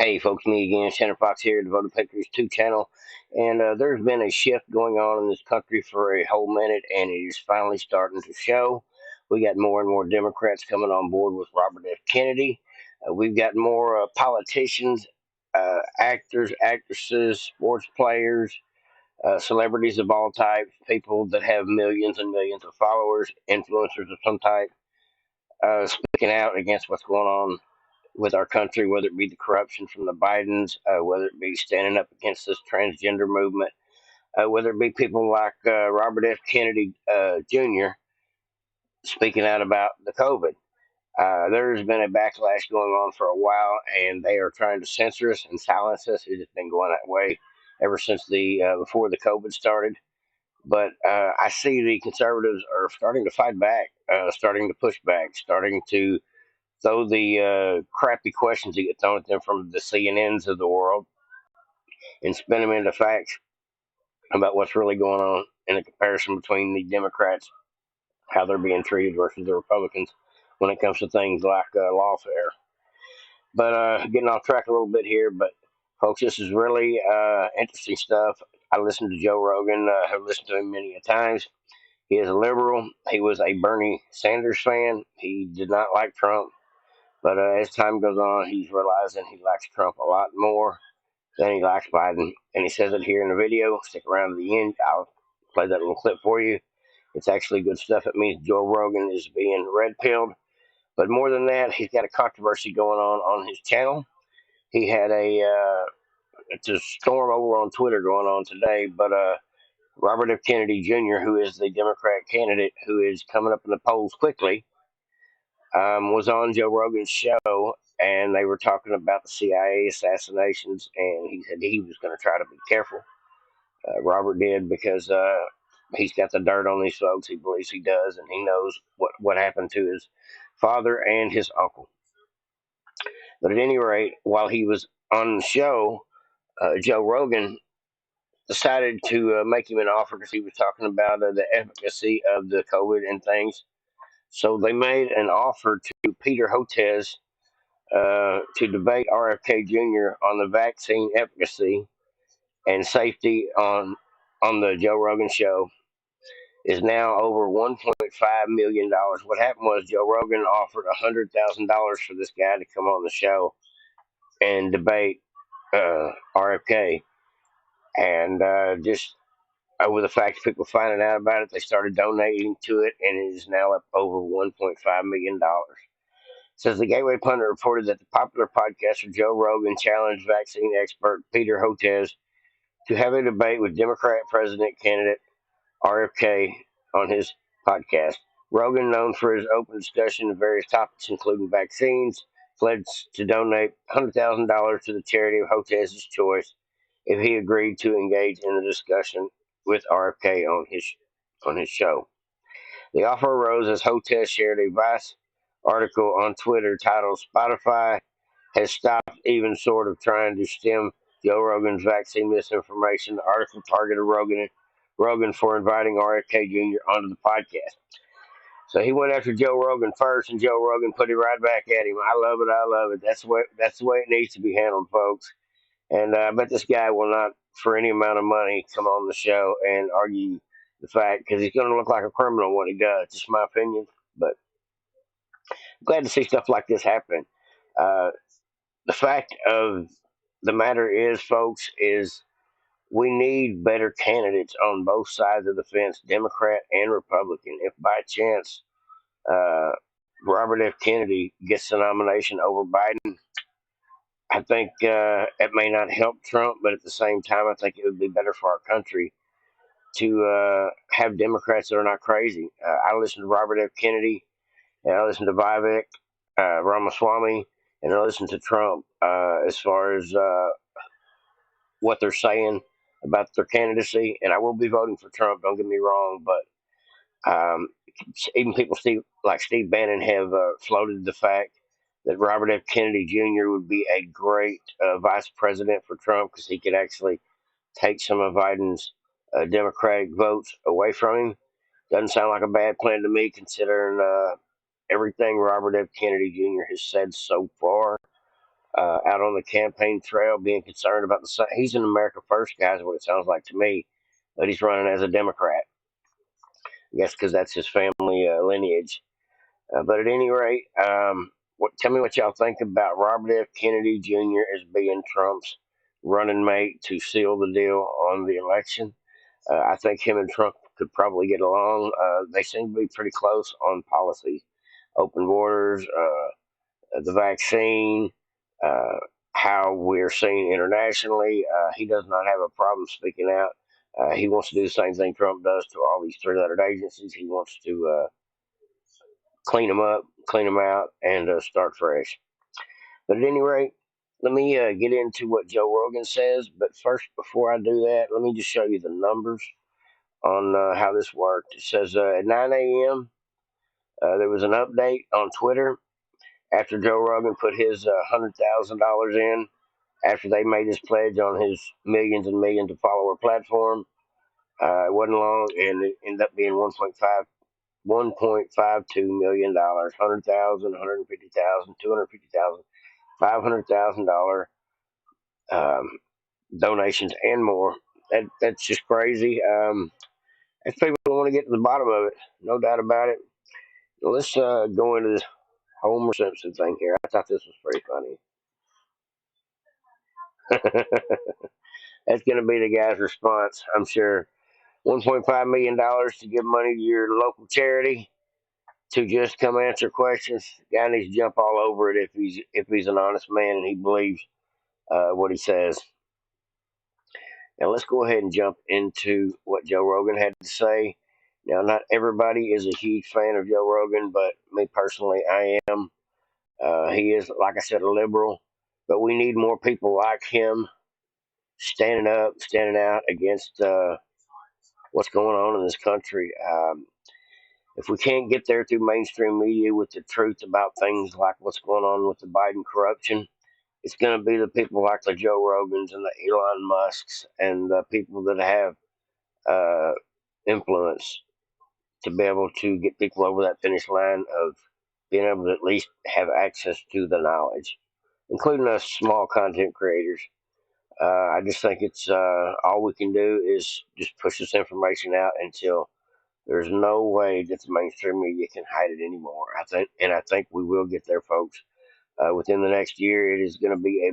Hey folks, me again, Shannon Fox here, Devoted Patriots 2 channel. And there's been a shift going on in this country for a whole minute, and it is finally starting to show. We got more and more Democrats coming on board with Robert F. Kennedy. We've got more politicians, actors, actresses, sports players, celebrities of all types, people that have millions and millions of followers, influencers of some type, speaking out against what's going on with our country, whether it be the corruption from the Bidens, whether it be standing up against this transgender movement, whether it be people like Robert F. Kennedy Jr. speaking out about the COVID. There's been a backlash going on for a while, and they are trying to censor us and silence us. It has been going that way ever since the before the COVID started. But I see the conservatives are starting to fight back, starting to push back, starting to throw the crappy questions that get thrown at them from the CNNs of the world and spin them into facts about what's really going on in a comparison between the Democrats, how they're being treated versus the Republicans when it comes to things like lawfare. But getting off track a little bit here, but folks, this is really interesting stuff. I listened to Joe Rogan, have listened to him many a times. He is a liberal. He was a Bernie Sanders fan. He did not like Trump. But as time goes on, he's realizing he likes Trump a lot more than he likes Biden. And he says it here in the video. Stick around to the end. I'll play that little clip for you. It's actually good stuff. It means Joe Rogan is being red pilled. But more than that, he's got a controversy going on his channel. He had it's a storm over on Twitter going on today. But Robert F. Kennedy Jr., who is the Democrat candidate who is coming up in the polls quickly, was on Joe Rogan's show, and they were talking about the CIA assassinations, and he said he was going to try to be careful. Robert did because he's got the dirt on these folks. He believes he does, and he knows what happened to his father and his uncle. But at any rate, while he was on the show, Joe Rogan decided to make him an offer because he was talking about the efficacy of the COVID and things. So they made an offer to Peter Hotez to debate RFK Jr. on the vaccine efficacy and safety on the Joe Rogan show is now over $1.5 million. What happened was Joe Rogan offered $100,000 for this guy to come on the show and debate RFK, and just over the fact people finding out about it, they started donating to it, and it is now up over $1.5 million. Says the Gateway Pundit reported that the popular podcaster Joe Rogan challenged vaccine expert Peter Hotez to have a debate with Democrat president candidate RFK on his podcast. Rogan, known for his open discussion of various topics, including vaccines, pledged to donate $100,000 to the charity of Hotez's choice if he agreed to engage in the discussion with RFK on his show. The offer arose as Hotez shared a Vice article on Twitter titled "Spotify has stopped even sort of trying to stem Joe Rogan's vaccine misinformation." The article targeted Rogan for inviting RFK Jr. onto the podcast. So he went after Joe Rogan first, and Joe Rogan put it right back at him. I love it. I love it. That's the way it needs to be handled, folks. And I bet this guy will not, for any amount of money, come on the show and argue the fact, because he's going to look like a criminal when he does. Just my opinion. But I'm glad to see stuff like this happening. Uh, the fact of the matter is, folks, is we need better candidates on both sides of the fence, Democrat and Republican. If by chance uh, Robert F. Kennedy gets the nomination over Biden, I think it may not help Trump, but at the same time, I think it would be better for our country to have Democrats that are not crazy. I listen to Robert F. Kennedy, and I listen to Vivek Ramaswamy, and I listen to Trump as far as what they're saying about their candidacy. And I will be voting for Trump, don't get me wrong, but even people like Steve Bannon have floated the fact that Robert F. Kennedy Jr. would be a great vice president for Trump because he could actually take some of Biden's Democratic votes away from him. Doesn't sound like a bad plan to me, considering everything Robert F. Kennedy Jr. has said so far. out on the campaign trail, being concerned about he's an America First guy, is what it sounds like to me, but he's running as a Democrat. I guess because that's his family lineage. But at any rate, tell me what y'all think about Robert F. Kennedy Jr. as being Trump's running mate to seal the deal on the election. I think him and Trump could probably get along. They seem to be pretty close on policy, open borders, the vaccine, uh, how we're seen internationally. He does not have a problem speaking out. He wants to do the same thing Trump does to all these three-lettered agencies. He wants to clean them up, clean them out, and start fresh. But at any rate, let me get into what Joe Rogan says. But first, before I do that, let me just show you the numbers on how this worked. It says at 9 a.m., there was an update on Twitter after Joe Rogan put his $100,000 in after they made his pledge on his millions and millions of follower platform. It wasn't long, and it ended up being $1.52 million, 100,000, 150,000, 250,000, $500,000 donations and more. That's just crazy. If people want to get to the bottom of it, no doubt about it. Let's go into this Homer Simpson thing here. I thought this was pretty funny. That's going to be the guy's response, I'm sure. $1.5 million to give money to your local charity to just come answer questions. The guy needs to jump all over it if he's an honest man and he believes what he says. Now let's go ahead and jump into what Joe Rogan had to say. Now, not everybody is a huge fan of Joe Rogan, but me personally, I am. He is, like I said, a liberal, but we need more people like him standing up, standing out against what's going on in this country. If we can't get there through mainstream media with the truth about things like what's going on with the Biden corruption, it's going to be the people like the Joe Rogans and the Elon Musks and the people that have influence to be able to get people over that finish line of being able to at least have access to the knowledge, including us small content creators. I just think it's all we can do is just push this information out until there's no way that the mainstream media can hide it anymore. I think we will get there, folks. Within the next year, it is going to be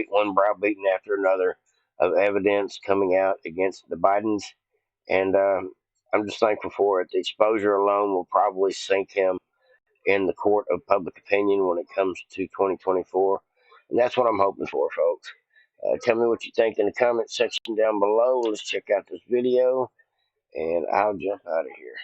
one browbeating after another of evidence coming out against the Bidens, and I'm just thankful for it. The exposure alone will probably sink him in the court of public opinion when it comes to 2024, and that's what I'm hoping for, folks. Tell me what you think in the comment section down below. Let's check out this video, and I'll jump out of here.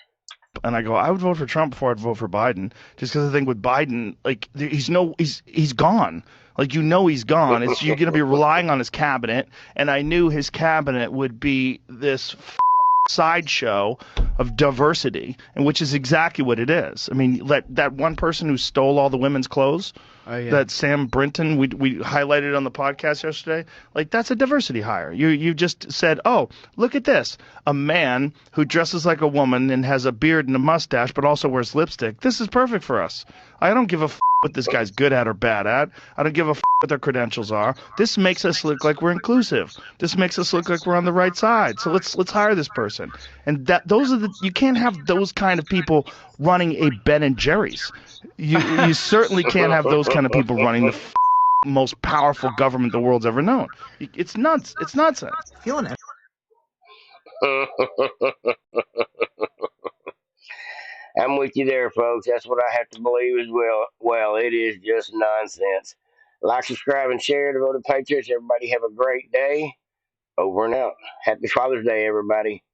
And I go, I would vote for Trump before I'd vote for Biden, just because I think with Biden, like he's gone. Like he's gone. You're going to be relying on his cabinet, and I knew his cabinet would be this sideshow of diversity, and which is exactly what it is. I mean, that one person who stole all the women's clothes, that Sam Brinton, we highlighted on the podcast yesterday, like that's a diversity hire. You just said, oh, look at this, a man who dresses like a woman and has a beard and a mustache, but also wears lipstick. This is perfect for us. I don't give a what this guy's good at or bad at. I don't give a what their credentials are. This makes us look like we're inclusive. This makes us look like we're on the right side. So let's hire this person. And you can't have those kind of people running a Ben and Jerry's. You certainly can't have those kind of people running the most powerful government the world's ever known. It's nuts. It's nonsense. I'm with you there, folks. That's what I have to believe as well. Well, it is just nonsense. Like, subscribe, and share. Devoted Patriots. Everybody have a great day. Over and out. Happy Father's Day, everybody.